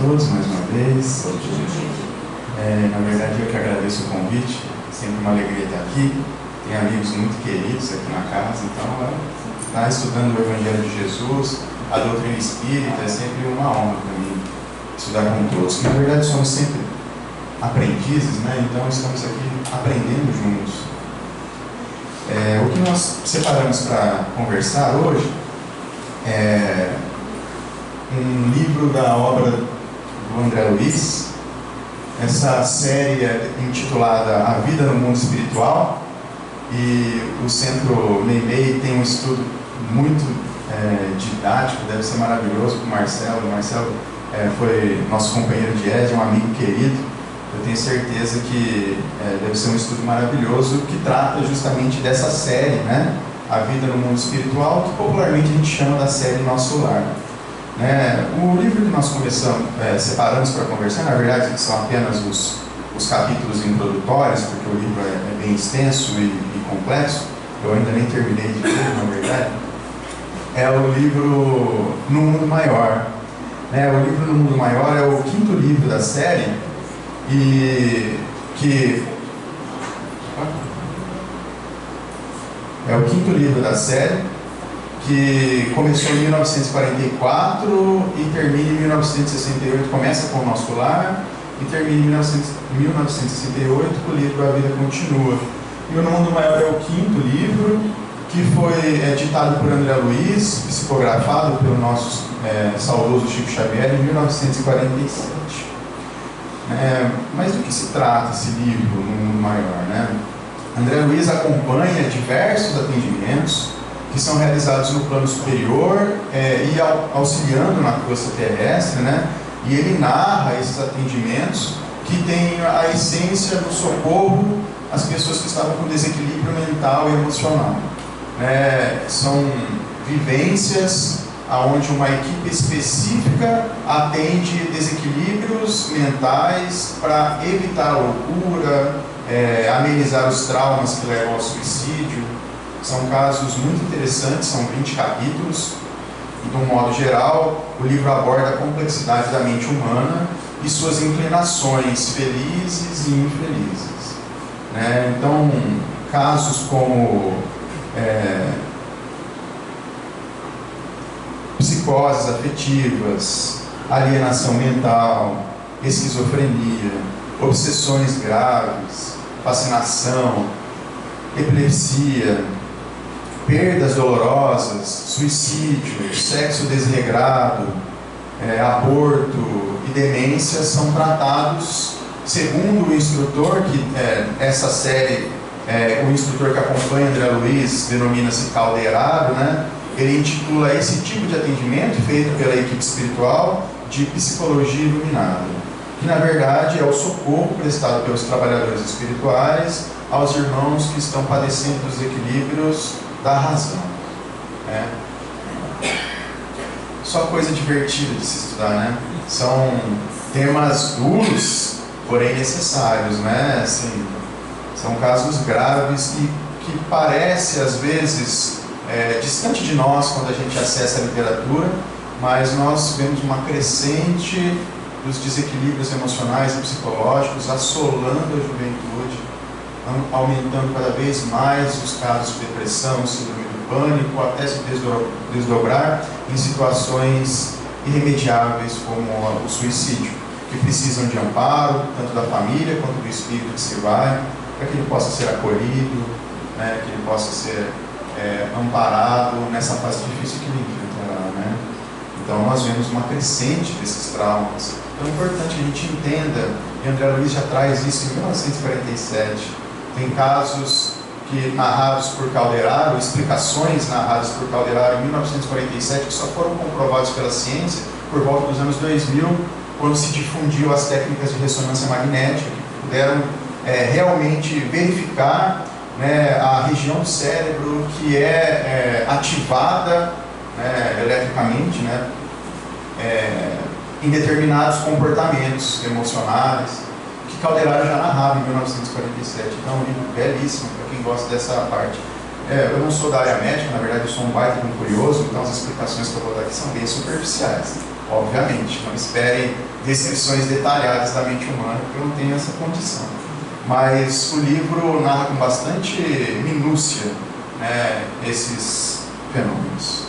todos mais uma vez. Na verdade, eu que agradeço o convite, sempre uma alegria estar aqui. Tem amigos muito queridos aqui na casa, então estar estudando o Evangelho de Jesus, a doutrina espírita, é sempre uma honra para mim estudar com todos. Na verdade, somos sempre aprendizes, né? Então estamos aqui aprendendo juntos. O que nós separamos para conversar hoje é um livro da obra do André Luiz, essa série é intitulada A Vida no Mundo Espiritual, e o Centro Meimei tem um estudo muito didático, deve ser maravilhoso para o Marcelo. O Marcelo foi nosso companheiro de ED, um amigo querido. Eu tenho certeza que deve ser um estudo maravilhoso que trata justamente dessa série, né? A Vida no Mundo Espiritual, que popularmente a gente chama da série Nosso Lar. O livro que nós separamos para conversar, na verdade, são apenas os capítulos introdutórios, porque o livro é bem extenso e complexo. Eu ainda nem terminei de ler, na verdade. É o livro No Mundo Maior. O livro No Mundo Maior é o quinto livro da série, e que é o quinto livro da série, que começou em 1944 e termina em 1968. Começa com o Nosso Lar e termina em 1968 com o livro A Vida Continua. E o No Mundo Maior é o quinto livro, que foi ditado por André Luiz, psicografado pelo nosso saudoso Chico Xavier em 1947. Mas do que se trata esse livro, No Mundo Maior? André Luiz acompanha diversos atendimentos que são realizados no plano superior e auxiliando na crosta terrestre, e ele narra esses atendimentos que têm a essência do socorro às pessoas que estavam com desequilíbrio mental e emocional. São vivências onde uma equipe específica atende desequilíbrios mentais para evitar a loucura, amenizar os traumas que levam ao suicídio. São casos muito interessantes, são 20 capítulos. E, de um modo geral, o livro aborda a complexidade da mente humana e suas inclinações felizes e infelizes. Então, casos como psicoses afetivas, alienação mental, esquizofrenia, obsessões graves, fascinação, epilepsia, perdas dolorosas, suicídio, sexo desregrado, aborto e demência são tratados segundo o instrutor, que essa série, o instrutor que acompanha André Luiz denomina-se Calderaro, ele intitula esse tipo de atendimento feito pela equipe espiritual de psicologia iluminada, que na verdade é o socorro prestado pelos trabalhadores espirituais aos irmãos que estão padecendo dos equilíbrios da razão. Só coisa divertida de se estudar, São temas duros, porém necessários, assim, são casos graves e que parece às vezes distante de nós quando a gente acessa a literatura, mas nós vemos uma crescente dos desequilíbrios emocionais e psicológicos assolando a juventude, aumentando cada vez mais os casos de depressão, síndrome do pânico, até se desdobrar em situações irremediáveis como o suicídio, que precisam de amparo, tanto da família quanto do espírito que se vai, para que ele possa ser acolhido, que ele possa ser amparado nessa fase difícil que ele enfrentará. Então nós vemos uma crescente desses traumas. Então é importante que a gente entenda, e André Luiz já traz isso em 1947, tem casos narrados por Calderaro, explicações narradas por Calderaro em 1947, que só foram comprovados pela ciência por volta dos anos 2000, quando se difundiu as técnicas de ressonância magnética, que puderam realmente verificar a região do cérebro que é ativada eletricamente em determinados comportamentos emocionais, que Calderaro já narrava em 1947. Então é um livro belíssimo para quem gosta dessa parte. Eu não sou da área médica, na verdade eu sou um baita de um curioso, então as explicações que eu vou dar aqui são bem superficiais. Obviamente, não esperem descrições detalhadas da mente humana, porque eu não tenho essa condição. Mas o livro narra com bastante minúcia, né, esses fenômenos.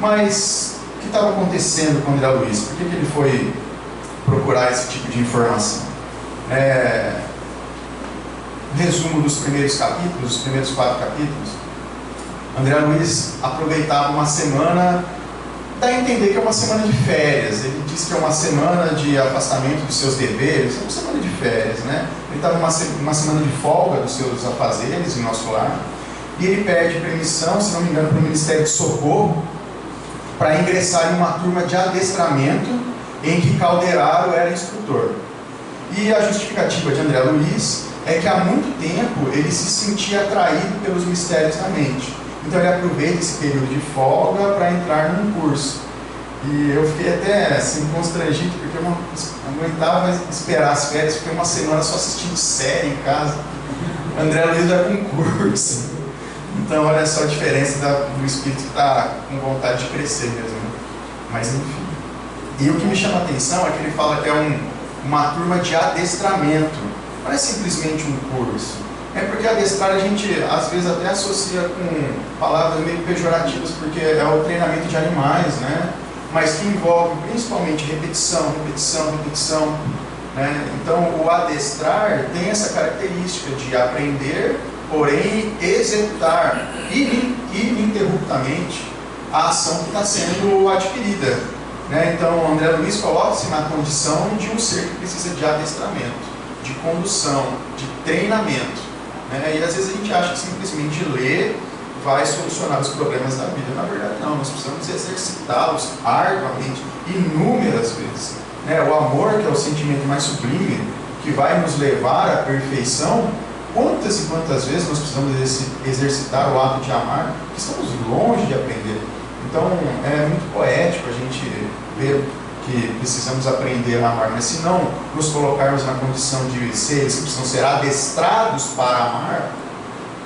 Mas o que estava acontecendo com André Luiz? Por que ele foi procurar esse tipo de informação? Resumo dos primeiros capítulos, os primeiros 4 capítulos. André Luiz aproveitava uma semana, dá a entender que é uma semana de férias. Ele diz que é uma semana de afastamento dos seus deveres, é uma semana de férias, né? Ele estava uma semana de folga dos seus afazeres em nosso lar, e ele pede permissão, se não me engano, para o Ministério de Socorro, para ingressar em uma turma de adestramento em que Calderaro era instrutor. E a justificativa de André Luiz é que há muito tempo ele se sentia atraído pelos mistérios da mente. Então ele aproveita esse período de folga para entrar num curso. E eu fiquei até assim constrangido, porque eu não aguentava esperar as férias, fiquei uma semana só assistindo série em casa. André Luiz vai para um curso. Então olha só a diferença do espírito que está com vontade de crescer mesmo. Mas enfim. E o que me chama a atenção é que ele fala que é uma turma de adestramento. Não é simplesmente um curso. É porque adestrar a gente às vezes até associa com palavras meio pejorativas, porque é o treinamento de animais, né? Mas que envolve principalmente repetição, repetição, repetição, né? Então o adestrar tem essa característica de aprender, porém executar ininterruptamente a ação que está sendo adquirida, né? Então André Luiz coloca-se na condição de um ser que precisa de adestramento, de condução, de treinamento. E às vezes a gente acha que simplesmente ler vai solucionar os problemas da vida. Na verdade não, nós precisamos exercitá-los arduamente, inúmeras vezes. O amor, que é o sentimento mais sublime, que vai nos levar à perfeição, quantas e quantas vezes nós precisamos exercitar o ato de amar, que estamos longe de aprender. Então é muito poético a gente ver que precisamos aprender a amar, mas se não nos colocarmos na condição de seres que precisam ser adestrados para amar,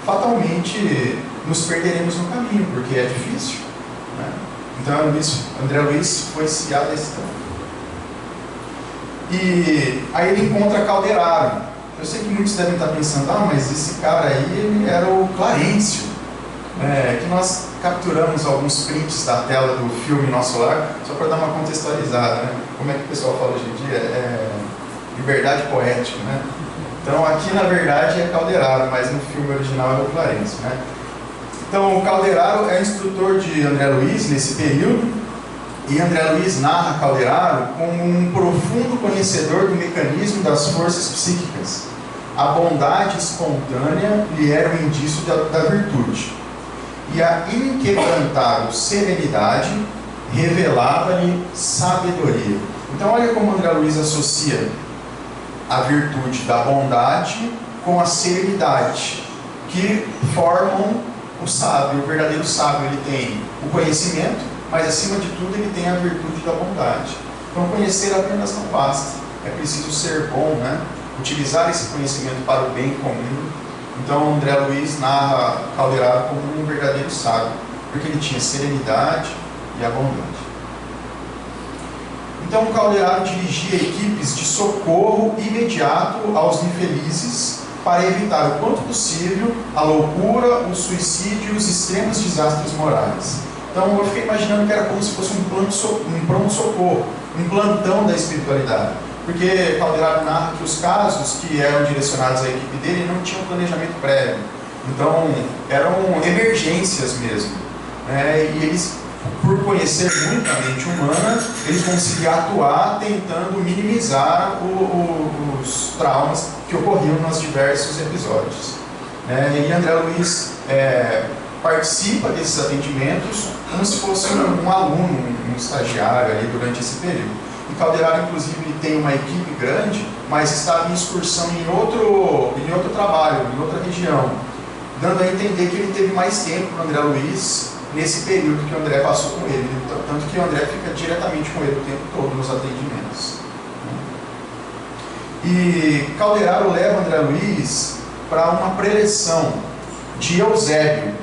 fatalmente nos perderemos no caminho, porque é difícil, né? Então André Luiz foi se adestrando. E aí ele encontra Calderaro. Eu sei que muitos devem estar pensando, mas esse cara aí, ele era o Clarencio, que nós capturamos alguns prints da tela do filme Nosso Lar, só para dar uma contextualizada, né? Como é que o pessoal fala hoje em dia? Liberdade poética, né? Então aqui na verdade é Calderaro, mas no filme original é o Clarencio, né? Então o Calderaro é instrutor de André Luiz nesse período, e André Luiz narra Calderaro como um profundo conhecedor do mecanismo das forças psíquicas. A bondade espontânea lhe era um indício da virtude, e a inquebrantável serenidade revelava-lhe sabedoria. Então olha como André Luiz associa a virtude da bondade com a serenidade, que formam o sábio, o verdadeiro sábio. Ele tem o conhecimento, mas acima de tudo ele tem a virtude da bondade. Então conhecer apenas não basta, é preciso ser bom, né? Utilizar esse conhecimento para o bem comum. Então André Luiz narra Calderaro como um verdadeiro sábio, porque ele tinha serenidade e a bondade. Então Calderaro dirigia equipes de socorro imediato aos infelizes para evitar o quanto possível a loucura, o suicídio e os extremos desastres morais. Então eu fiquei imaginando que era como se fosse um pronto-socorro, um plantão da espiritualidade. Porque Calderaro narra que os casos que eram direcionados à equipe dele não tinham planejamento prévio. Então eram emergências mesmo. E eles, por conhecer muito a mente humana, eles conseguiam atuar tentando minimizar os traumas que ocorriam nos diversos episódios. E André Luiz participa desses atendimentos como se fosse um aluno, um estagiário ali durante esse período. E Calderaro, inclusive, tem uma equipe grande, mas estava em excursão em outro trabalho, em outra região, dando a entender que ele teve mais tempo com o André Luiz nesse período que o André passou com ele. Tanto que o André fica diretamente com ele o tempo todo nos atendimentos. E Calderaro leva André Luiz para uma preleção de Eusébio.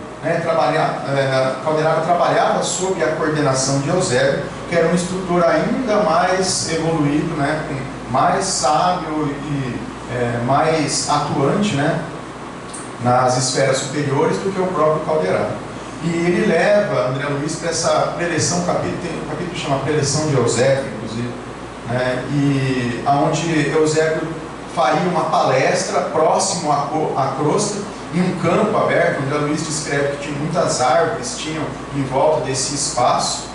Calderaro trabalhava sob a coordenação de Eusébio, que era um instrutor ainda mais evoluído, né, mais sábio e mais atuante, né, nas esferas superiores do que o próprio Calderaro. E ele leva André Luiz para essa preleção, capítulo que chama Preleção de Eusébio, inclusive, né, e onde Eusébio faria uma palestra próximo à crosta, em um campo aberto. André Luiz descreve que tinha muitas árvores tinham em volta desse espaço,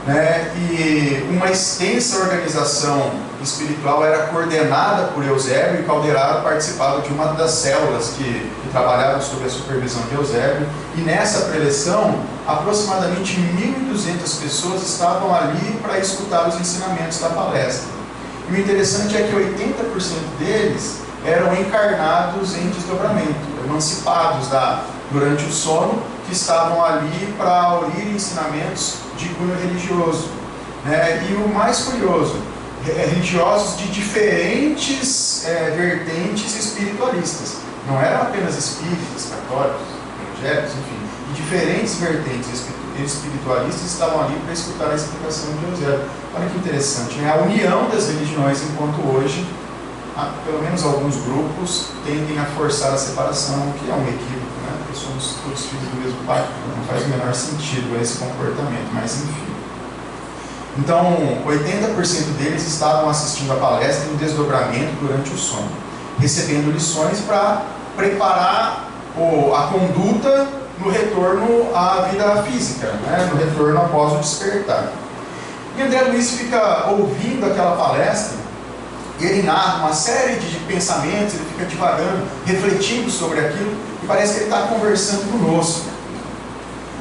né, e uma extensa organização espiritual era coordenada por Eusébio, e Calderaro participava de uma das células que trabalhavam sob a supervisão de Eusébio, e nessa preleção aproximadamente 1.200 pessoas estavam ali para escutar os ensinamentos da palestra. E o interessante é que 80% deles eram encarnados em desdobramento, emancipados durante o sono, que estavam ali para aurir ensinamentos de cunho religioso, né? E o mais curioso, religiosos de diferentes vertentes espiritualistas. Não eram apenas espíritas, católicos, evangélicos, enfim, de diferentes vertentes espiritualistas estavam ali para escutar a explicação de Eusébio. Olha que interessante, né? A união das religiões, enquanto hoje, pelo menos alguns grupos, tendem a forçar a separação, que é um equívoco, né? Porque somos todos filhos do mesmo pai, não faz o menor sentido esse comportamento, mas enfim. Então, 80% deles estavam assistindo a palestra em desdobramento durante o sono, recebendo lições para preparar a conduta no retorno à vida física, né? No retorno após o despertar. E André Luiz fica ouvindo aquela palestra, e ele narra uma série de pensamentos, ele fica divagando, refletindo sobre aquilo, e parece que ele está conversando conosco.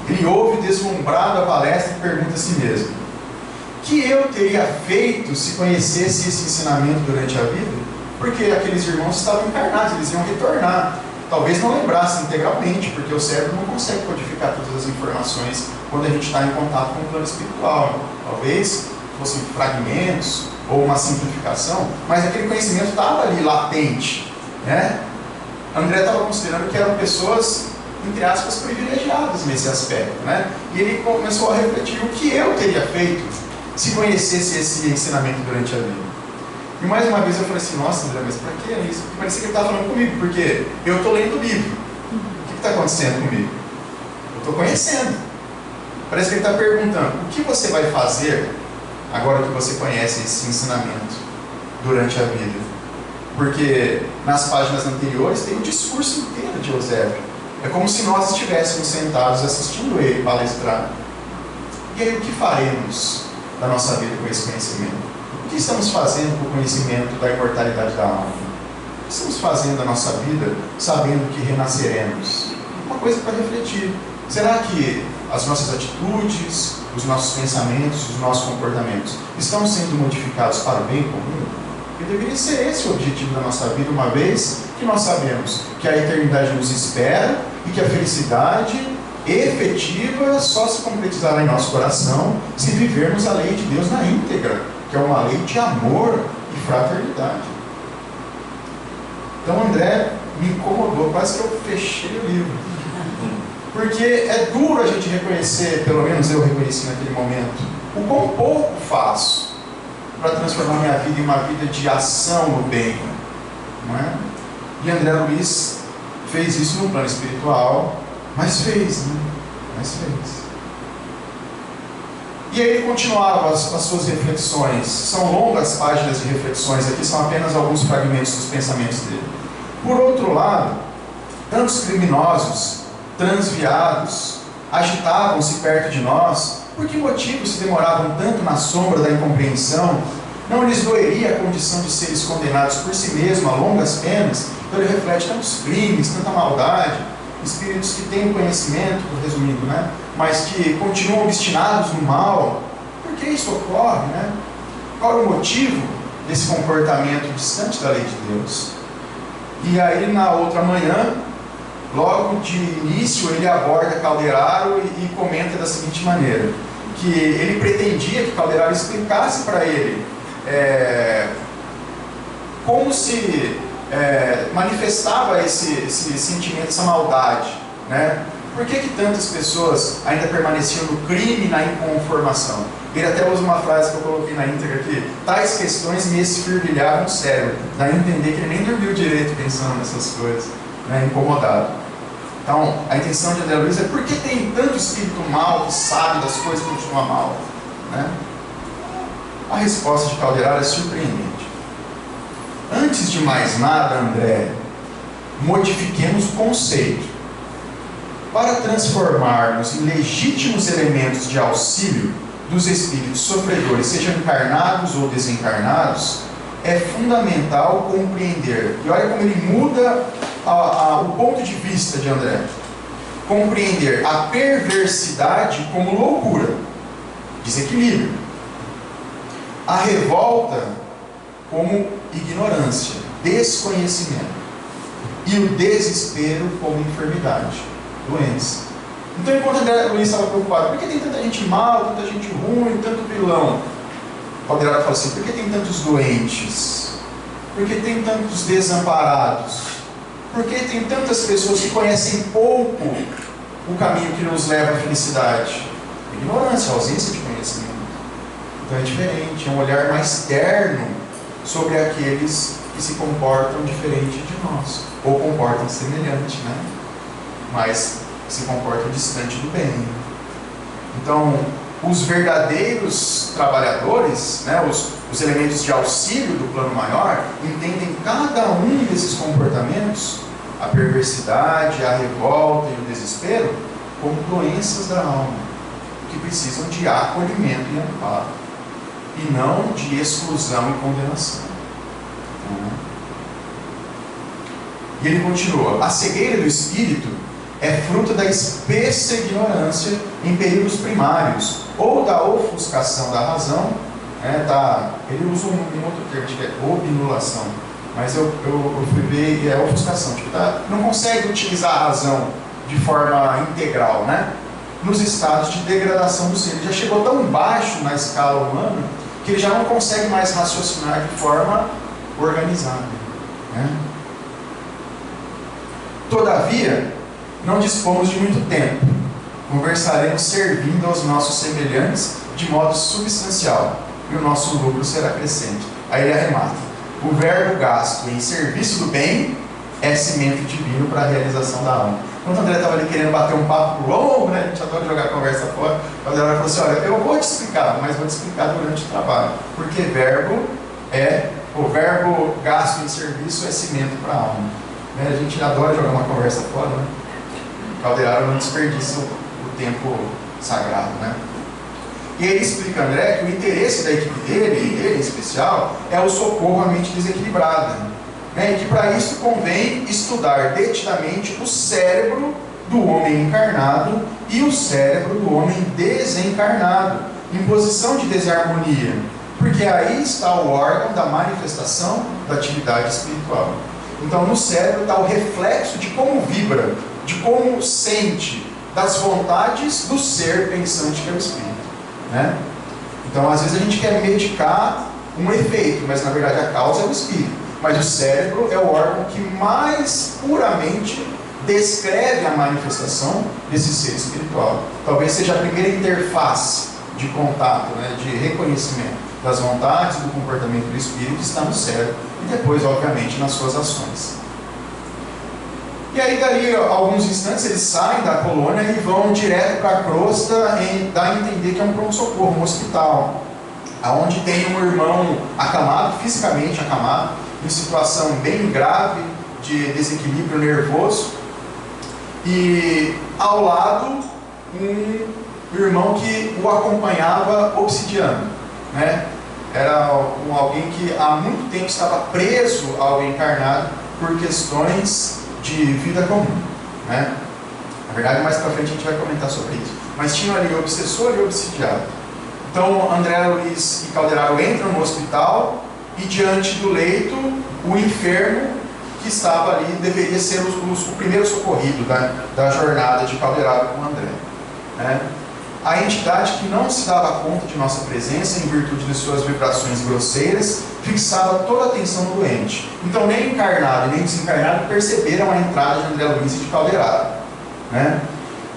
Ele ouve deslumbrado a palestra e pergunta a si mesmo: o que eu teria feito se conhecesse esse ensinamento durante a vida? Porque aqueles irmãos estavam encarnados, eles iam retornar. Talvez não lembrassem integralmente, porque o cérebro não consegue codificar todas as informações quando a gente está em contato com o plano espiritual. Talvez fossem fragmentos ou uma simplificação, mas aquele conhecimento estava ali latente, né? André estava considerando que eram pessoas, entre aspas, privilegiadas nesse aspecto, né? E ele começou a refletir: o que eu teria feito se conhecesse esse ensinamento durante a vida? E mais uma vez eu falei assim: nossa, André, mas para que é isso? Porque parecia que ele estava falando comigo, porque eu estou lendo o livro. O que está acontecendo comigo? Eu estou conhecendo. Parece que ele está perguntando: o que você vai fazer agora que você conhece esse ensinamento durante a vida? Porque nas páginas anteriores tem o discurso inteiro de Eusébio. É como se nós estivéssemos sentados assistindo ele palestrar. E aí, o que faremos da nossa vida com esse conhecimento? O que estamos fazendo com o conhecimento da imortalidade da alma? O que estamos fazendo da nossa vida sabendo que renasceremos? Uma coisa para refletir. Será que as nossas atitudes, os nossos pensamentos, os nossos comportamentos estão sendo modificados para o bem comum? E deveria ser esse o objetivo da nossa vida, uma vez que nós sabemos que a eternidade nos espera e que a felicidade efetiva só se concretizará em nosso coração se vivermos a lei de Deus na íntegra, que é uma lei de amor e fraternidade. Então André me incomodou, quase que eu fechei o livro. Porque é duro a gente reconhecer, pelo menos eu reconheci naquele momento, o quão pouco faço para transformar minha vida em uma vida de ação no bem, não é? E André Luiz fez isso no plano espiritual, mas fez, né? Mas fez. E aí ele continuava as suas reflexões. São longas páginas de reflexões, aqui são apenas alguns fragmentos dos pensamentos dele. Por outro lado, tantos criminosos, transviados, agitavam-se perto de nós. Por que motivo se demoravam tanto na sombra da incompreensão? Não lhes doeria a condição de seres condenados por si mesmo a longas penas? Então ele reflete tantos crimes, tanta maldade, espíritos que têm conhecimento, resumindo, né? Mas que continuam obstinados no mal. Por que isso ocorre, né? Qual é o motivo desse comportamento distante da lei de Deus? E aí na outra manhã, logo de início, ele aborda Calderaro e comenta da seguinte maneira: que ele pretendia que Calderaro explicasse para ele como se manifestava esse sentimento, essa maldade, né? Por que tantas pessoas ainda permaneciam no crime e na inconformação? Ele até usa uma frase que eu coloquei na íntegra aqui: tais questões me esfervilhavam o cérebro. Dá a entender que ele nem dormiu direito pensando nessas coisas, né? Incomodado. Então, a intenção de André Luiz é: por que tem tanto espírito mal que sabe das coisas e continua mal? Né? A resposta de Calderaro é surpreendente. Antes de mais nada, André, modifiquemos o conceito. Para transformarmos em legítimos elementos de auxílio dos espíritos sofredores, sejam encarnados ou desencarnados, é fundamental compreender. E olha como ele muda o ponto de vista de André. Compreender a perversidade como loucura, desequilíbrio, a revolta como ignorância, desconhecimento, e o desespero como enfermidade, doença. Então, enquanto André Luiz estava preocupado, por que tem tanta gente mal, tanta gente ruim, tanto vilão? Calderaro fala assim: por que tem tantos doentes? Por que tem tantos desamparados? Por que tem tantas pessoas que conhecem pouco o caminho que nos leva à felicidade? Ignorância, ausência de conhecimento. Então é diferente, é um olhar mais terno sobre aqueles que se comportam diferente de nós, ou comportam semelhante, né? Mas se comportam distante do bem. Então, os verdadeiros trabalhadores, né, os elementos de auxílio do plano maior, entendem cada um desses comportamentos, a perversidade, a revolta e o desespero, como doenças da alma, que precisam de acolhimento e amparo, e não de exclusão e condenação. E ele continua: a cegueira do espírito é fruto da espessa ignorância em períodos primários, ou da ofuscação da razão, né, ele usa um outro termo, que é obnulação, mas eu fui ver, é ofuscação, tipo, não consegue utilizar a razão de forma integral, né, nos estados de degradação do ser. Ele já chegou tão baixo na escala humana, que ele já não consegue mais raciocinar de forma organizada, né? Todavia, não dispomos de muito tempo. Conversaremos servindo aos nossos semelhantes de modo substancial, e o nosso lucro será crescente. Aí ele arremata: o verbo gasto em serviço do bem é cimento divino para a realização da alma. Quando o André estava ali querendo bater um papo longo, né? A gente adora jogar a conversa fora. O André falou assim: olha, eu vou te explicar, mas vou te explicar durante o trabalho. Porque o verbo gasto em serviço é cimento para a alma. Né? A gente adora jogar uma conversa fora, né? Calderaro não desperdiça o tempo sagrado, né? E ele explica, André, que o interesse da equipe dele, ele em especial, é o socorro à mente desequilibrada, né? E que para isso convém estudar detidamente o cérebro do homem encarnado e o cérebro do homem desencarnado, em posição de desarmonia, porque aí está o órgão da manifestação da atividade espiritual. Então, no cérebro está o reflexo de como vibra, de como sente, das vontades do ser pensante que é o espírito, né? Então, às vezes a gente quer medicar um efeito, mas na verdade a causa é o espírito. Mas o cérebro é o órgão que mais puramente descreve a manifestação desse ser espiritual. Talvez seja a primeira interface de contato, né, de reconhecimento das vontades e do comportamento do espírito, está no cérebro, e depois, obviamente, nas suas ações. E aí, dali a alguns instantes, eles saem da colônia e vão direto para a crosta, e dá a entender que é um pronto-socorro, um hospital, onde tem um irmão acamado, fisicamente acamado, em situação bem grave de desequilíbrio nervoso, e ao lado um irmão que o acompanhava obsidiano, né? Era alguém que há muito tempo estava preso ao encarnado por questões de vida comum, né? Na verdade, mais para frente a gente vai comentar sobre isso. Mas tinha ali o obsessor e o obsidiado. Então, André Luiz e Calderaro entram no hospital e diante do leito, o enfermo que estava ali deveria ser o primeiro socorrido da jornada de Calderaro com André, né? A entidade que não se dava conta de nossa presença em virtude de suas vibrações grosseiras fixava toda a atenção no doente. Então nem encarnado e nem desencarnado perceberam a entrada de André Luiz e de Calderaro, né?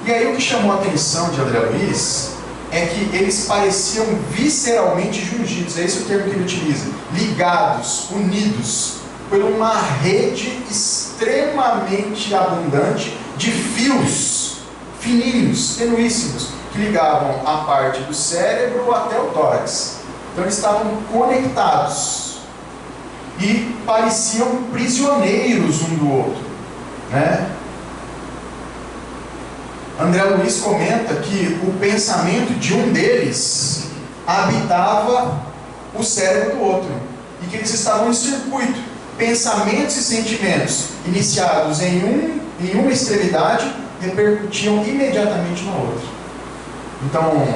E aí o que chamou a atenção de André Luiz é que eles pareciam visceralmente jungidos, é esse o termo que ele utiliza, ligados, unidos, por uma rede extremamente abundante de fios fininhos, tenuíssimos, que ligavam a parte do cérebro até o tórax. Então eles estavam conectados e pareciam prisioneiros um do outro, né? André Luiz comenta que o pensamento de um deles habitava o cérebro do outro e que eles estavam em circuito. Pensamentos e sentimentos iniciados em uma extremidade repercutiam imediatamente na outra. Então,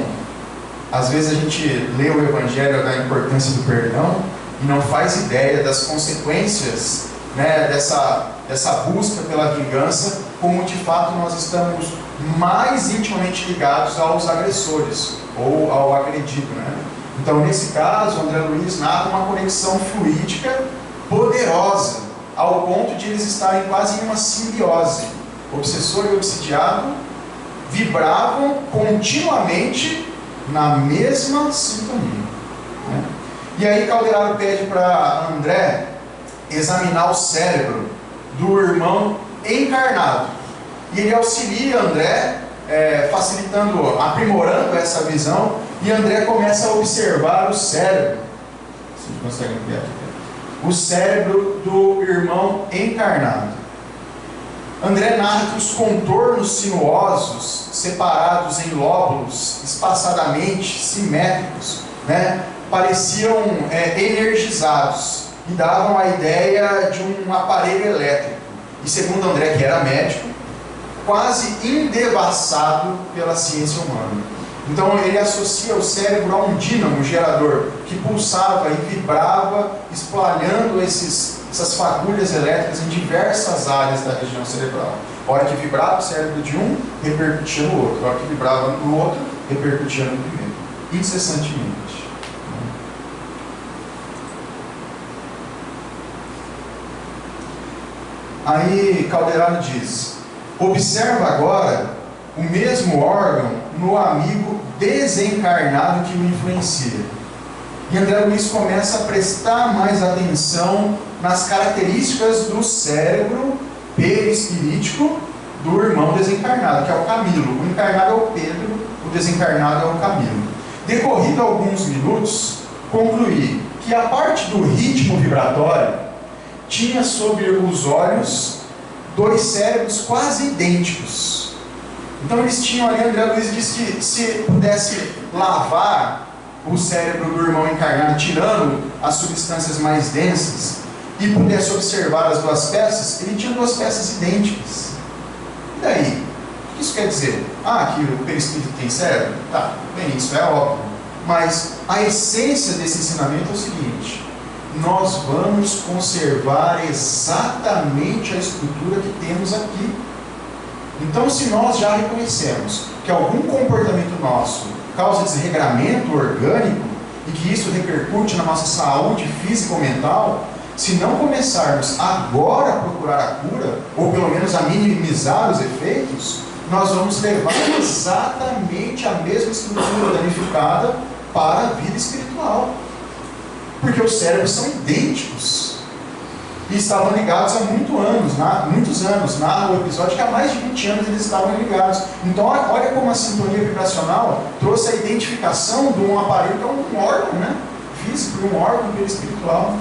às vezes a gente lê o Evangelho da importância do perdão e não faz ideia das consequências, né, dessa busca pela vingança, como de fato nós estamos mais intimamente ligados aos agressores ou ao agredido, né? Então, nesse caso, André Luiz narra uma conexão fluídica poderosa, ao ponto de eles estarem quase em uma simbiose. Obsessor e obsidiado vibravam continuamente na mesma sintonia, né? E aí Calderaro pede para André examinar o cérebro do irmão encarnado. E ele auxilia André, facilitando, aprimorando essa visão, e André começa a observar o cérebro. Vocês conseguem ver aqui? O cérebro do irmão encarnado. André narra que os contornos sinuosos, separados em lóbulos espaçadamente simétricos, né, pareciam energizados e davam a ideia de um aparelho elétrico. E segundo André, que era médico, quase indevassado pela ciência humana. Então ele associa o cérebro a um dínamo gerador que pulsava e vibrava, espalhando essas fagulhas elétricas em diversas áreas da região cerebral. A hora que vibrava o cérebro de um, repercutia no outro. A hora que vibrava no outro, repercutia no primeiro. Incessantemente. Aí Calderaro diz: observa agora o mesmo órgão no amigo desencarnado que o influencia. E André Luiz começa a prestar mais atenção nas características do cérebro perispirítico do irmão desencarnado, que é o Camilo. O encarnado é o Pedro, o desencarnado é o Camilo. Decorrido alguns minutos, concluí que a parte do ritmo vibratório tinha sobre os olhos dois cérebros quase idênticos. Então eles tinham ali, André Luiz disse que se pudesse lavar o cérebro do irmão encarnado, tirando as substâncias mais densas, e pudesse observar as duas peças, ele tinha duas peças idênticas. E daí? O que isso quer dizer? Que o perispírito tem cérebro? Tá, bem, isso é óbvio. Mas a essência desse ensinamento é o seguinte: nós vamos conservar exatamente a estrutura que temos aqui. Então, se nós já reconhecemos que algum comportamento nosso causa desregramento orgânico e que isso repercute na nossa saúde física ou mental, se não começarmos agora a procurar a cura, ou pelo menos a minimizar os efeitos, nós vamos levar exatamente a mesma estrutura danificada para a vida espiritual. Porque os cérebros são idênticos e estavam ligados há muitos anos. Narra o episódio que há mais de 20 anos eles estavam ligados. Então olha como a sintonia vibracional trouxe a identificação de um aparelho que é um órgão, né, físico, um órgão perispiritual.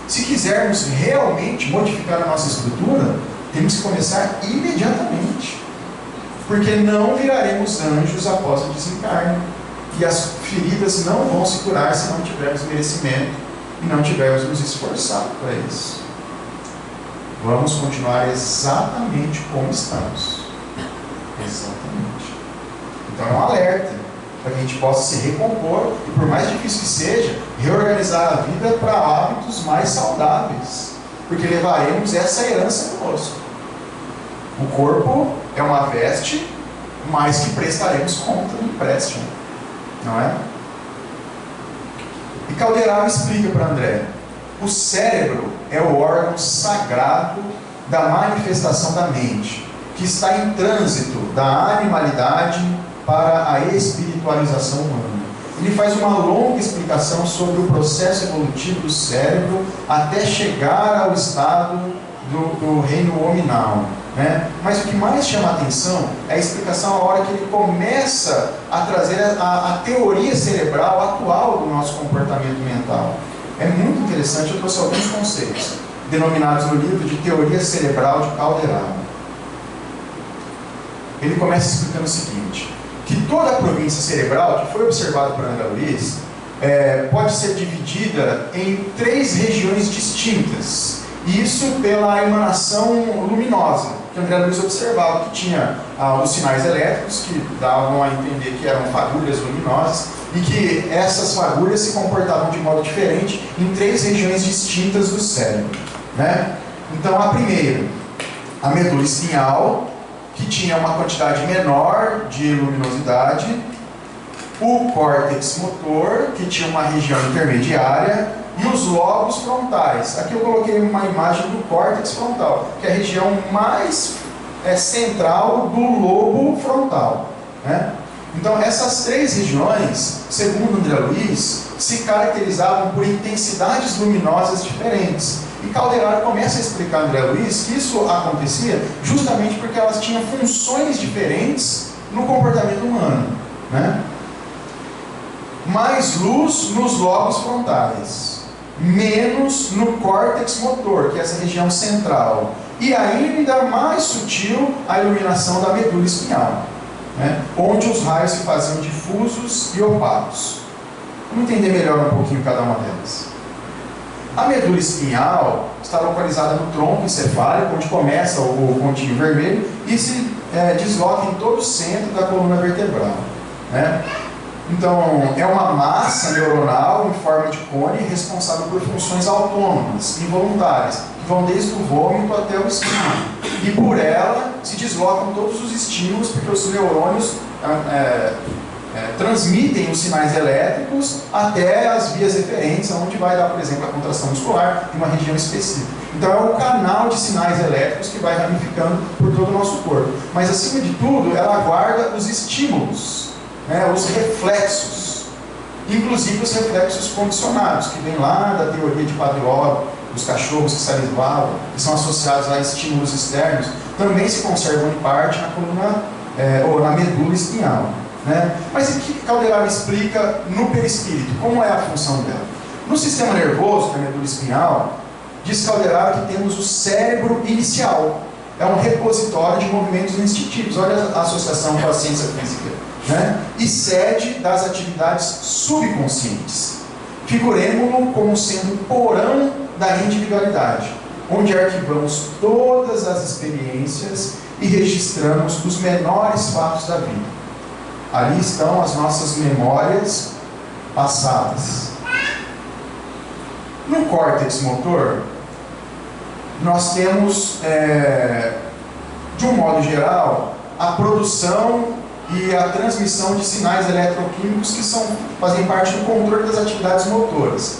Se quisermos realmente modificar a nossa estrutura, temos que começar imediatamente, porque não viraremos anjos após o desencarne. E as feridas não vão se curar se não tivermos merecimento e não tivermos nos esforçado para isso. Vamos continuar exatamente como estamos. Exatamente. Então é um alerta para que a gente possa se recompor e, por mais difícil que seja, reorganizar a vida para hábitos mais saudáveis, porque levaremos essa herança conosco. O corpo é uma veste, mas que prestaremos conta do empréstimo. Não é? E Calderaro explica para André: o cérebro é o órgão sagrado da manifestação da mente, que está em trânsito da animalidade para a espiritualização humana. Ele faz uma longa explicação sobre o processo evolutivo do cérebro até chegar ao estado do reino hominal, né? Mas o que mais chama a atenção é a explicação a hora que ele começa a trazer a teoria cerebral atual do nosso comportamento mental. É muito interessante, eu trouxe alguns conceitos, denominados no livro de teoria cerebral de Calderaro. Ele começa explicando o seguinte, que toda a província cerebral, que foi observada por André Luiz, pode ser dividida em 3 regiões distintas. Isso pela emanação luminosa, que André Luiz observava, que tinha os sinais elétricos, que davam a entender que eram fagulhas luminosas, e que essas fagulhas se comportavam de modo diferente em 3 regiões distintas do cérebro, né? Então, a primeira, a medula espinhal, que tinha uma quantidade menor de luminosidade, o córtex motor, que tinha uma região intermediária, e os lobos frontais. Aqui eu coloquei uma imagem do córtex frontal, que é a região mais central do lobo frontal, né? Então, essas 3 regiões, segundo André Luiz, se caracterizavam por intensidades luminosas diferentes. E Calderaro começa a explicar a André Luiz que isso acontecia justamente porque elas tinham funções diferentes no comportamento humano, né? Mais luz nos lobos frontais, menos no córtex motor, que é essa região central, e ainda mais sutil a iluminação da medula espinhal, né? Onde os raios se faziam difusos e opacos. Vamos entender melhor um pouquinho cada uma delas. A medula espinhal está localizada no tronco encefálico, onde começa o pontinho vermelho e se desloca em todo o centro da coluna vertebral, né? Então, é uma massa neuronal em forma de cone responsável por funções autônomas, involuntárias, que vão desde o vômito até o estímulo. E por ela se deslocam todos os estímulos, porque os neurônios transmitem os sinais elétricos até as vias referentes, onde vai dar, por exemplo, a contração muscular em uma região específica. Então, é o canal de sinais elétricos que vai ramificando por todo o nosso corpo. Mas, acima de tudo, ela guarda os estímulos, né, os reflexos, inclusive os reflexos condicionados, que vem lá da teoria de Pavlov, dos cachorros que salivavam, que são associados a estímulos externos, também se conservam em parte na coluna ou na medula espinhal, né? Mas o que Calderaro explica no perispírito? Como é a função dela? No sistema nervoso, na medula espinhal, diz Calderaro que temos o cérebro inicial. É um repositório de movimentos instintivos. Olha a associação com a ciência física, né? E sede das atividades subconscientes. Figuremo-lo como sendo o porão da individualidade, onde arquivamos todas as experiências e registramos os menores fatos da vida. Ali estão as nossas memórias passadas. No córtex motor, nós temos, de um modo geral, a produção e a transmissão de sinais eletroquímicos que fazem parte do controle das atividades motoras.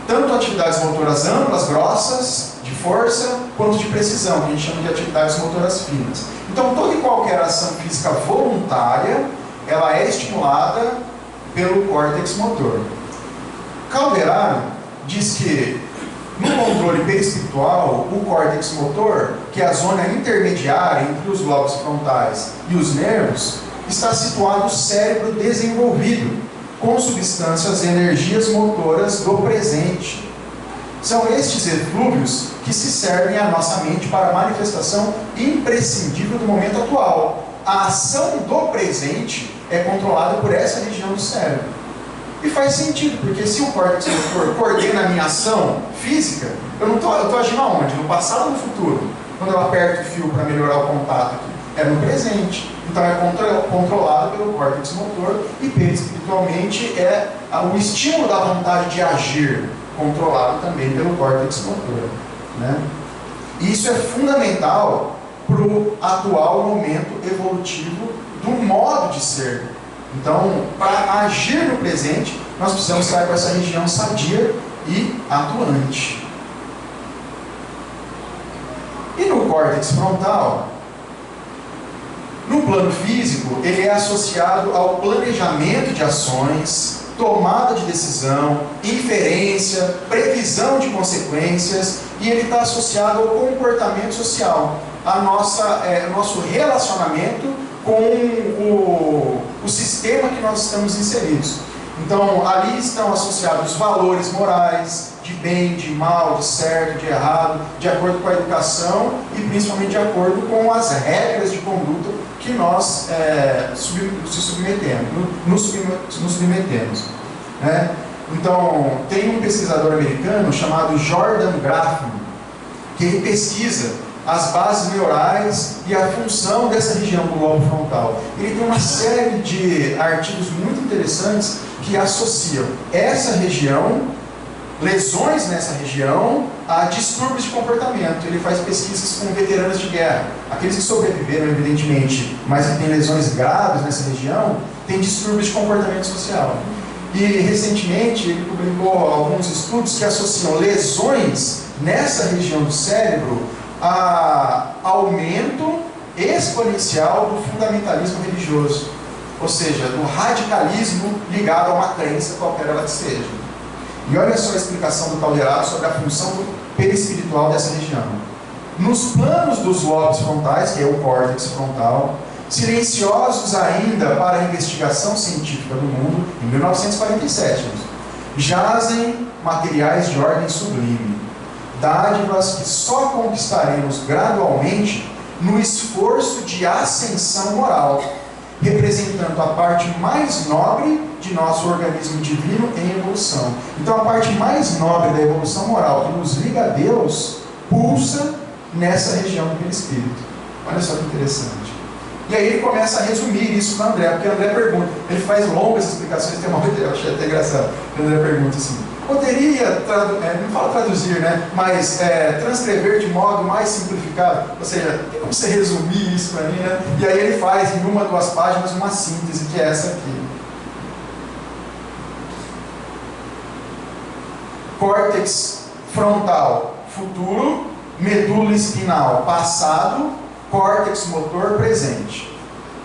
Tanto atividades motoras amplas, grossas, de força, quanto de precisão, que a gente chama de atividades motoras finas. Então, toda e qualquer ação física voluntária, ela é estimulada pelo córtex motor. Calderaro diz que, no controle perispiritual, o córtex motor, que é a zona intermediária entre os lobos frontais e os nervos, está situado no cérebro desenvolvido, com substâncias e energias motoras do presente. São estes eflúvios que se servem à nossa mente para a manifestação imprescindível do momento atual. A ação do presente é controlada por essa região do cérebro. E faz sentido, porque se o córtex motor coordena a minha ação física, eu estou agindo aonde? No passado ou no futuro? Quando eu aperto o fio para melhorar o contato aqui? É no presente. Então é controlado pelo córtex motor e perispiritualmente é o estímulo da vontade de agir, controlado também pelo córtex motor, né? Isso é fundamental para o atual momento evolutivo do modo de ser. Então, para agir no presente, nós precisamos estar com essa região sadia e atuante. E no córtex frontal, No plano físico, ele é associado ao planejamento de ações, tomada de decisão, inferência, previsão de consequências, e ele está associado ao comportamento social, ao nosso relacionamento com o sistema que nós estamos inseridos. Então, ali estão associados valores morais, de bem, de mal, de certo, de errado, de acordo com a educação e principalmente de acordo com as regras de conduta que nós nos submetemos. Né? Então, tem um pesquisador americano chamado Jordan Grafman, que ele pesquisa as bases neurais e a função dessa região do lobo frontal. Ele tem uma série de artigos muito interessantes que associam essa região, lesões nessa região, a distúrbios de comportamento. Ele faz pesquisas com veteranos de guerra. Aqueles que sobreviveram, evidentemente, mas que têm lesões graves nessa região, têm distúrbios de comportamento social. E, recentemente, ele publicou alguns estudos que associam lesões nessa região do cérebro a aumento exponencial do fundamentalismo religioso, ou seja, do radicalismo ligado a uma crença qualquer ela que seja. E olha só a explicação do Calderaro sobre a função perispiritual dessa região. Nos planos dos lobos frontais, que é o córtex frontal, silenciosos ainda para a investigação científica do mundo, em 1947, jazem materiais de ordem sublime, dádivas que só conquistaremos gradualmente no esforço de ascensão moral, representando a parte mais nobre de nosso organismo divino em evolução. Então, a parte mais nobre da evolução moral que nos liga a Deus pulsa nessa região do perispírito. Olha só que interessante. E aí ele começa a resumir isso para André, porque André pergunta, ele faz longas explicações, tem uma coisa, eu achei até engraçado. André pergunta assim: poderia, não fala traduzir, né? Mas transcrever de modo mais simplificado? Ou seja, tem como você resumir isso para mim, né? E aí ele faz em uma, 2 páginas uma síntese, que é essa aqui. Córtex frontal, futuro. Medula espinal, passado. Córtex motor, presente.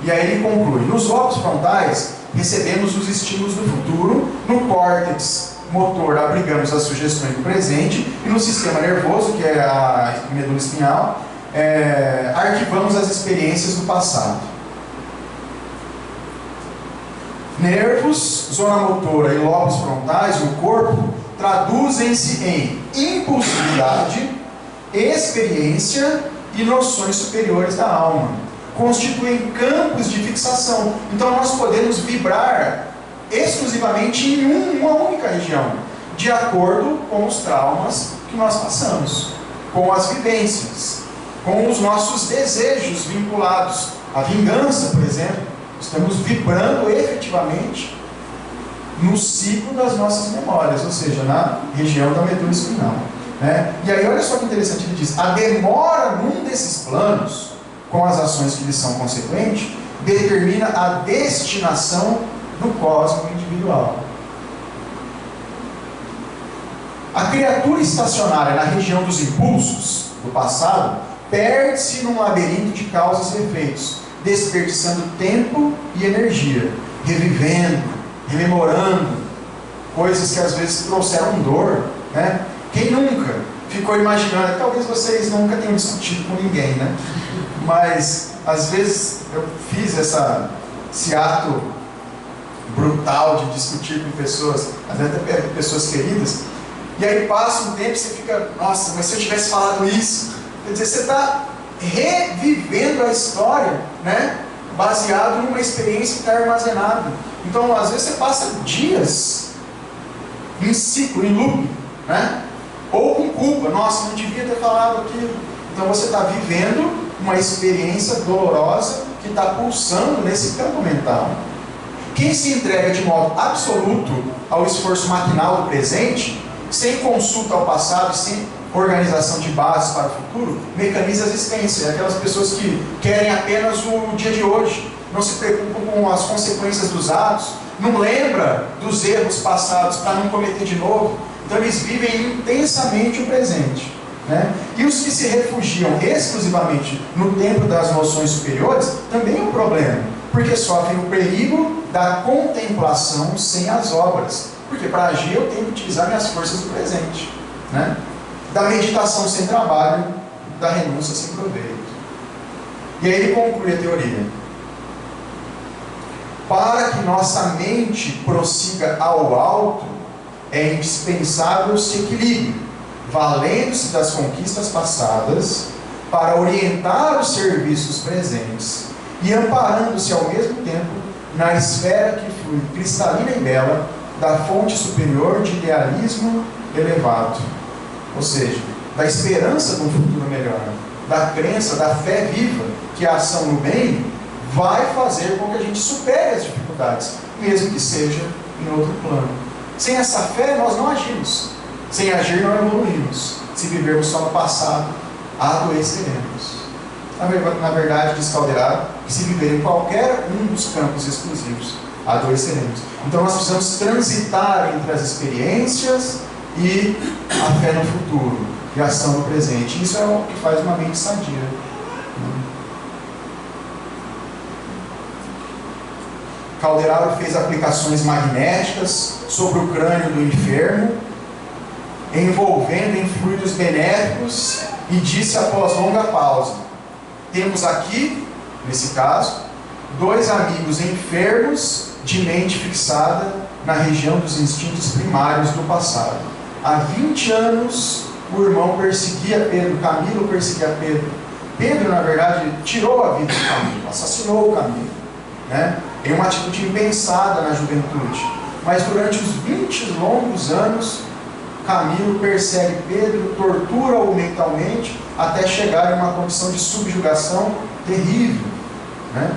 E aí ele conclui: nos lobos frontais recebemos os estímulos do futuro, no córtex motor abrigamos as sugestões do presente, e no sistema nervoso, que é a medula espinhal, arquivamos as experiências do passado. Nervos, zona motora e lobos frontais no corpo traduzem-se em impulsividade, experiência e noções superiores da alma. Constituem campos de fixação. Então nós podemos vibrar exclusivamente em uma única região, de acordo com os traumas que nós passamos, com as vivências, com os nossos desejos vinculados à vingança, por exemplo. Estamos vibrando efetivamente no ciclo das nossas memórias, ou seja, na região da medula espinhal. E aí olha só que interessante, ele diz: a demora num desses planos, com as ações que lhes são consequentes, determina a destinação do cósmico individual. A criatura estacionária na região dos impulsos do passado perde-se num labirinto de causas e efeitos, desperdiçando tempo e energia, revivendo, rememorando coisas que às vezes trouxeram dor, né? Quem nunca ficou imaginando? Talvez vocês nunca tenham discutido com ninguém, né? Mas às vezes eu fiz esse ato brutal de discutir com pessoas, às vezes até pessoas queridas, e aí passa um tempo e você fica: nossa, mas se eu tivesse falado isso? Quer dizer, você está revivendo a história, né? Baseado numa experiência que está armazenada. Então, às vezes você passa dias em ciclo, em loop, né? Ou com culpa: nossa, não devia ter falado aquilo. Então você está vivendo uma experiência dolorosa que está pulsando nesse campo mental. Quem se entrega de modo absoluto ao esforço maquinal do presente, sem consulta ao passado, sem organização de bases para o futuro, mecaniza a existência. Aquelas pessoas que querem apenas o dia de hoje, não se preocupam com as consequências dos atos, não lembra dos erros passados para não cometer de novo. Então eles vivem intensamente o presente. né? E os que se refugiam exclusivamente no templo das noções superiores também é um problema, porque sofrem o perigo da contemplação sem as obras, porque para agir eu tenho que utilizar minhas forças do presente, né? Da meditação sem trabalho, da renúncia sem proveito. E aí ele conclui a teoria: para que nossa mente prossiga ao alto, é indispensável esse equilíbrio, valendo-se das conquistas passadas para orientar os serviços presentes e amparando-se ao mesmo tempo na esfera que flui cristalina e bela da fonte superior de idealismo elevado, ou seja, da esperança de um futuro melhor, da crença, da fé viva que a ação no bem vai fazer com que a gente supere as dificuldades, mesmo que seja em outro plano. Sem essa fé nós não agimos, sem agir não evoluímos. Se vivermos só no passado, adoeceremos. Na verdade, diz Calderaro, que se viver em qualquer um dos campos exclusivos, adoeceremos. Então nós precisamos transitar entre as experiências e a fé no futuro, e a ação no presente. Isso é o que faz uma mente sadia. Calderaro fez aplicações magnéticas sobre o crânio do enfermo, envolvendo em fluidos benéficos, e disse após longa pausa: temos aqui, nesse caso, dois amigos enfermos de mente fixada na região dos instintos primários do passado. Há 20 anos o irmão perseguia Pedro, Camilo perseguia Pedro. Pedro, na verdade, tirou a vida de Camilo, assassinou o Camilo, né? Em uma atitude impensada na juventude. Mas durante os 20 longos anos, Camilo persegue Pedro, tortura-o mentalmente, até chegar em uma condição de subjugação terrível, né?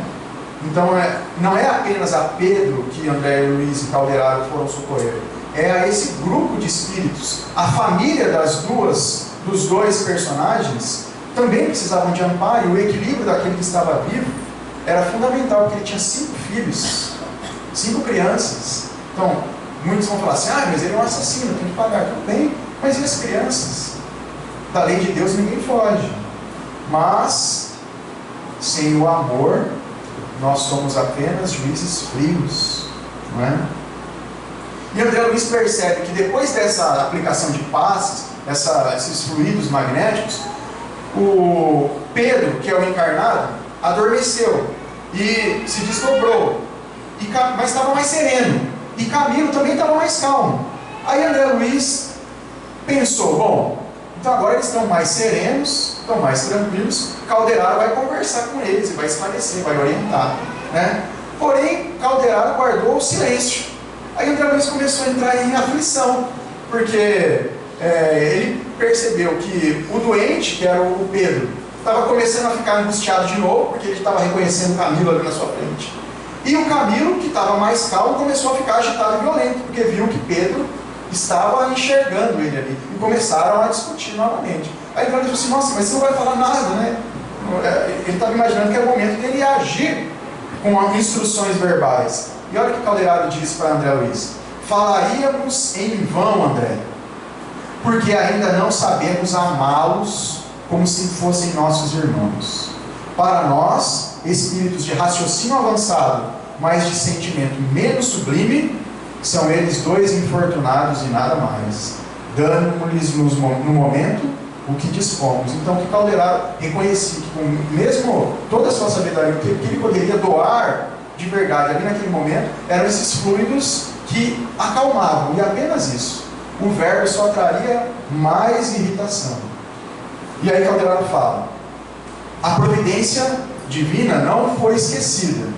Então, não é apenas a Pedro que André Luiz e Calderaro foram socorrer, é a esse grupo de espíritos. A família dos dois personagens também precisavam de amparo, e o equilíbrio daquele que estava vivo era fundamental, porque ele tinha 5 filhos, 5 crianças. Então, muitos vão falar assim: mas ele é um assassino, tem que pagar. Tudo bem, mas e as crianças? Da lei de Deus ninguém foge. Mas, sem o amor, nós somos apenas juízes frios, não é? E André Luiz percebe que depois dessa aplicação de passes, esses fluidos magnéticos, o Pedro, que é o encarnado, adormeceu e se desdobrou, mas estava mais sereno, e Camilo também estava mais calmo. Aí André Luiz pensou: bom, então agora eles estão mais serenos, estão mais tranquilos, Calderaro vai conversar com eles, e vai esclarecer, vai orientar, né? Porém, Calderaro guardou o silêncio. Aí André Luiz começou a entrar em aflição, porque ele percebeu que o doente, que era o Pedro, estava começando a ficar angustiado de novo, porque ele estava reconhecendo o Camilo ali na sua frente. E o Camilo, que estava mais calmo, começou a ficar agitado e violento, porque viu que Pedro estava enxergando ele ali, e começaram a discutir novamente. Aí André Luiz falou assim: nossa, mas você não vai falar nada, né? Ele estava imaginando que era o momento dele agir com instruções verbais. E olha o que Calderaro disse para André Luiz: falaríamos em vão, André, porque ainda não sabemos amá-los como se fossem nossos irmãos. Para nós, espíritos de raciocínio avançado, mas de sentimento menos sublime, são eles dois infortunados e nada mais, dando-lhes no momento o que dispomos. Então, que Calderaro reconhecia que, com mesmo toda a sua sabedoria, o que ele poderia doar de verdade ali naquele momento, eram esses fluidos que acalmavam, e apenas isso. O verbo só traria mais irritação. E aí Calderaro fala: a providência divina não foi esquecida.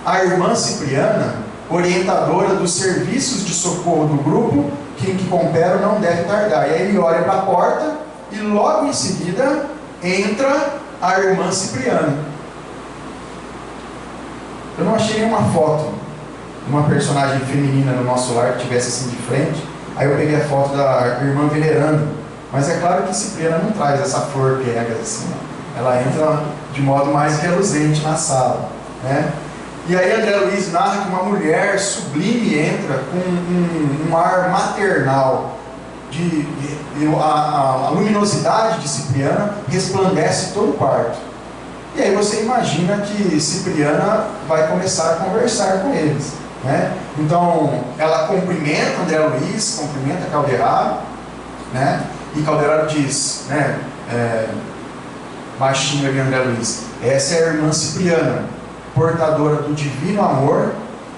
A irmã Cipriana, orientadora dos serviços de socorro do grupo que compero, não deve tardar. E aí ele olha para a porta, e logo em seguida entra a irmã Cipriana. Eu não achei nenhuma foto de uma personagem feminina no nosso lar que tivesse assim de frente. Aí eu peguei a foto da irmã venerando. Mas é claro que Cipriana não traz essa flor piegas assim, né? Ela entra de modo mais reluzente na sala, né? E aí André Luiz narra que uma mulher sublime entra com um ar maternal, a luminosidade de Cipriana resplandece todo o quarto. E aí você imagina que Cipriana vai começar a conversar com eles, né? Então ela cumprimenta André Luiz, cumprimenta Calderaro, né? E Calderaro diz, né, baixinho ali, André Luiz: essa é a irmã Cipriana, portadora do divino amor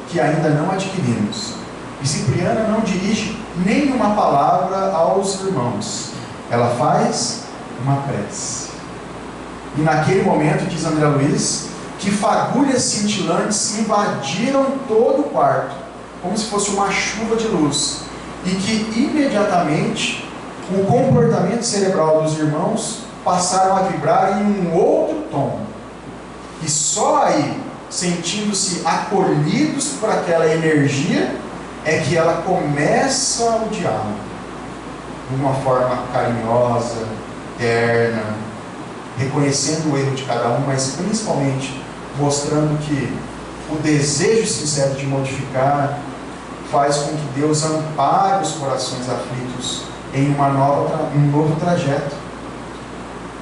que ainda não adquirimos. E Cipriana não dirige nenhuma palavra aos irmãos, ela faz uma prece. E naquele momento, diz André Luiz, que fagulhas cintilantes invadiram todo o quarto, como se fosse uma chuva de luz, e que imediatamente o comportamento cerebral dos irmãos passaram a vibrar em um outro tom. E só aí, sentindo-se acolhidos por aquela energia, é que ela começa o diálogo de uma forma carinhosa, terna, reconhecendo o erro de cada um, mas principalmente mostrando que o desejo sincero de modificar faz com que Deus ampare os corações aflitos em um novo trajeto.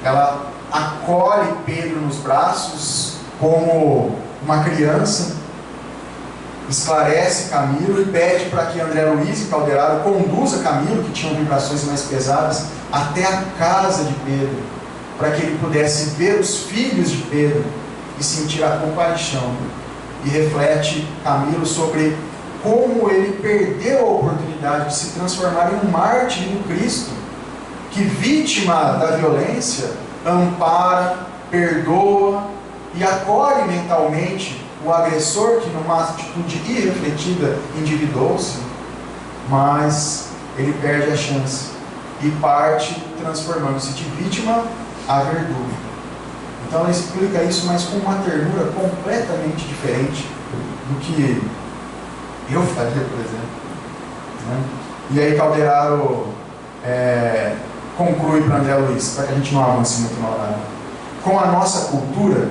Ela acolhe Pedro nos braços como uma criança, esclarece Camilo e pede para que André Luiz e Calderaro conduza Camilo, que tinham vibrações mais pesadas, até a casa de Pedro, para que ele pudesse ver os filhos de Pedro e sentir a compaixão. E reflete Camilo sobre como ele perdeu a oportunidade de se transformar em um mártir do Cristo, que, vítima da violência, ampara, perdoa e acolhe mentalmente o agressor que, numa atitude irrefletida, endividou-se, mas ele perde a chance e parte transformando-se de vítima a verdugo. Então ela explica isso, mas com uma ternura completamente diferente do que eu faria, por exemplo, né? E aí Calderaro conclui para André Luiz, para que a gente não avance muito no horário: com a nossa cultura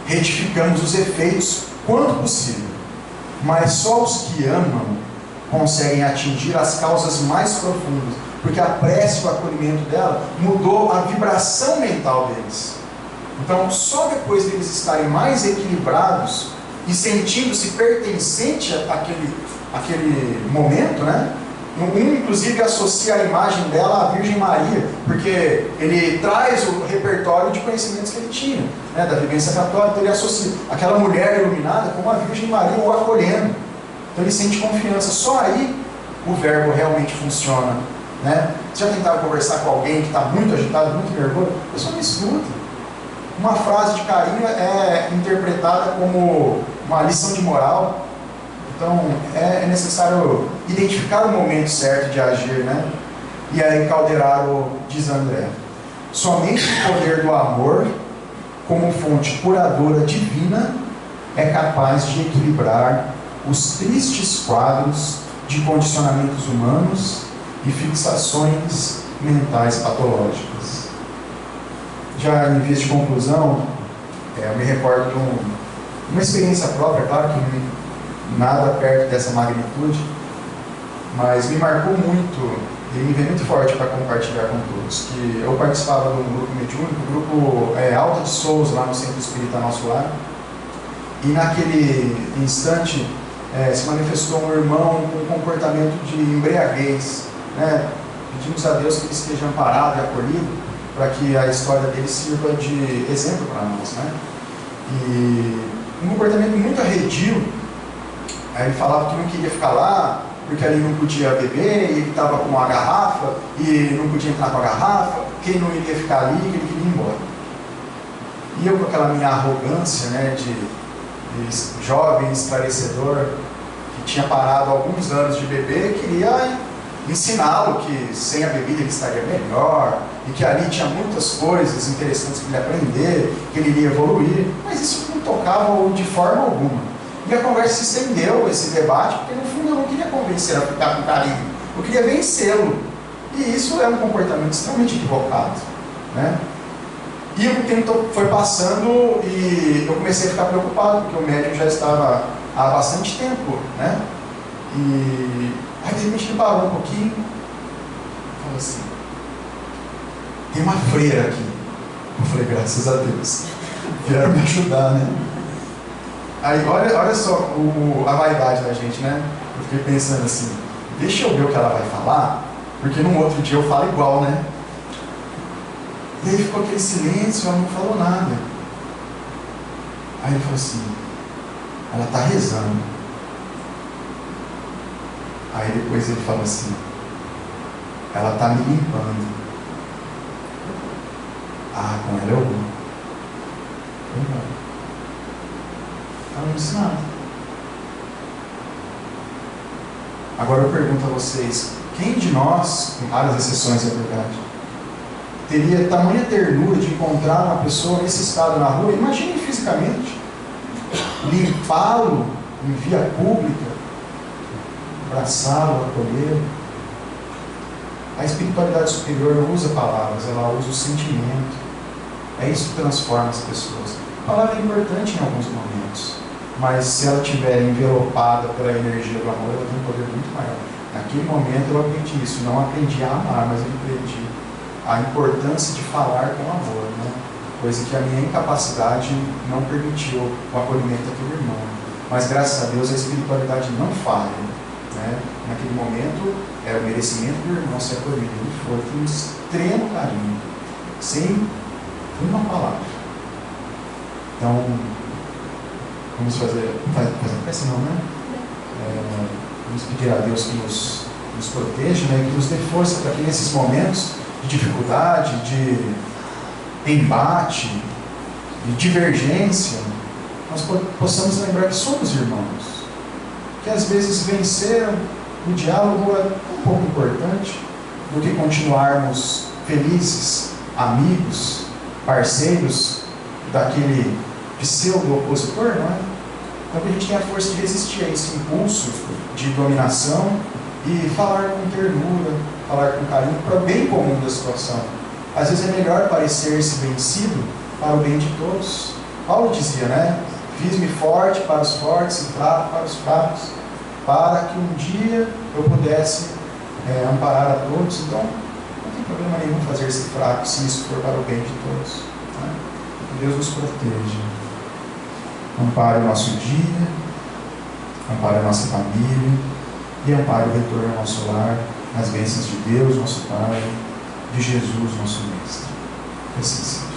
retificamos os efeitos quanto possível, mas só os que amam conseguem atingir as causas mais profundas, porque a prece e o acolhimento dela mudou a vibração mental deles. Então, só depois deles estarem mais equilibrados e sentindo-se pertencente àquele momento, né? Inclusive associa a imagem dela à Virgem Maria, porque ele traz o repertório de conhecimentos que ele tinha, né, da vivência católica. Então ele associa aquela mulher iluminada como a Virgem Maria o acolhendo. Então ele sente confiança. Só aí o verbo realmente funciona, né? Você já tentaram conversar com alguém que está muito agitado, muito nervoso? A pessoa não escuta. Uma frase de carinho é interpretada como uma lição de moral. Então é necessário identificar o momento certo de agir, né? E aí Calderaro diz a André: somente o poder do amor, como fonte curadora divina, é capaz de equilibrar os tristes quadros de condicionamentos humanos e fixações mentais patológicas. Já em vez de conclusão, eu me recordo de uma experiência própria, claro que nada perto dessa magnitude, mas me marcou muito e me veio muito forte para compartilhar com todos. Que eu participava de um grupo mediúnico, o grupo Alta de Souza, lá no Centro Espírita Nosso Lar, e naquele instante se manifestou um irmão com um comportamento de embriaguez, né? Pedimos a Deus que ele esteja amparado e acolhido, para que a história dele sirva de exemplo para nós, né? E um comportamento muito arredio. Aí ele falava que não queria ficar lá, porque ali não podia beber, e ele estava com uma garrafa, e não podia entrar com a garrafa, que ele não iria ficar ali, que ele queria ir embora. E eu, com aquela minha arrogância, né, de jovem esclarecedor, que tinha parado alguns anos de beber, queria ensiná-lo que sem a bebida ele estaria melhor, e que ali tinha muitas coisas interessantes para ele aprender, que ele iria evoluir, mas isso não tocava de forma alguma. E a conversa se estendeu, esse debate, porque no fundo eu não queria convencer a ficar com carinho, eu queria vencê-lo. E isso é um comportamento extremamente equivocado, né? E o tempo foi passando e eu comecei a ficar preocupado, porque o médium já estava há bastante tempo, né? E aí de repente ele parou um pouquinho, falou assim: tem uma freira aqui. Eu falei: graças a Deus, vieram me ajudar, né? Aí, olha só a vaidade da gente, né? Eu fiquei pensando assim: deixa eu ver o que ela vai falar, porque num outro dia eu falo igual, né? E aí ficou aquele silêncio, ela não falou nada. Aí ele falou assim: ela está rezando. Aí depois ele falou assim: ela está me limpando. Ah, com ela eu vou. Ela não disse nada. Agora eu pergunto a vocês: quem de nós, com raras exceções é verdade, teria tamanha ternura de encontrar uma pessoa nesse estado na rua? Imagine fisicamente, limpá-lo em via pública, abraçá-lo, acolhê-lo. A espiritualidade superior não usa palavras, ela usa o sentimento. É isso que transforma as pessoas. A palavra é importante em alguns momentos, mas se ela estiver envelopada pela energia do amor, ela tem um poder muito maior. Naquele momento eu aprendi isso, não aprendi a amar, mas eu aprendi a importância de falar com amor, né? Coisa que a minha incapacidade não permitiu o acolhimento daquele irmão. Mas graças a Deus a espiritualidade não falha, né? Naquele momento era o merecimento do irmão ser acolhido, ele foi com um extremo carinho, sem uma palavra. Então, vamos fazer prece não, né? Vamos pedir a Deus que nos proteja, né? Que nos dê força para que nesses momentos de dificuldade, de embate, de divergência, nós possamos lembrar que somos irmãos, que às vezes vencer o diálogo é um pouco importante do que continuarmos felizes, amigos, parceiros daquele pseudo-opositor, não é? Então que a gente tenha a força de resistir a esse impulso de dominação e falar com ternura, falar com carinho para o bem comum da situação. Às vezes é melhor parecer-se vencido para o bem de todos. Paulo dizia, né? Fiz-me forte para os fortes e fraco para os fracos, para que um dia eu pudesse amparar a todos. Então, não tem problema nenhum fazer-se fraco se isso for para o bem de todos. Né? Que Deus nos proteja. Ampare o nosso dia, ampare a nossa família e ampare o retorno ao nosso lar, nas bênçãos de Deus, nosso Pai, de Jesus, nosso Mestre. Que assim seja.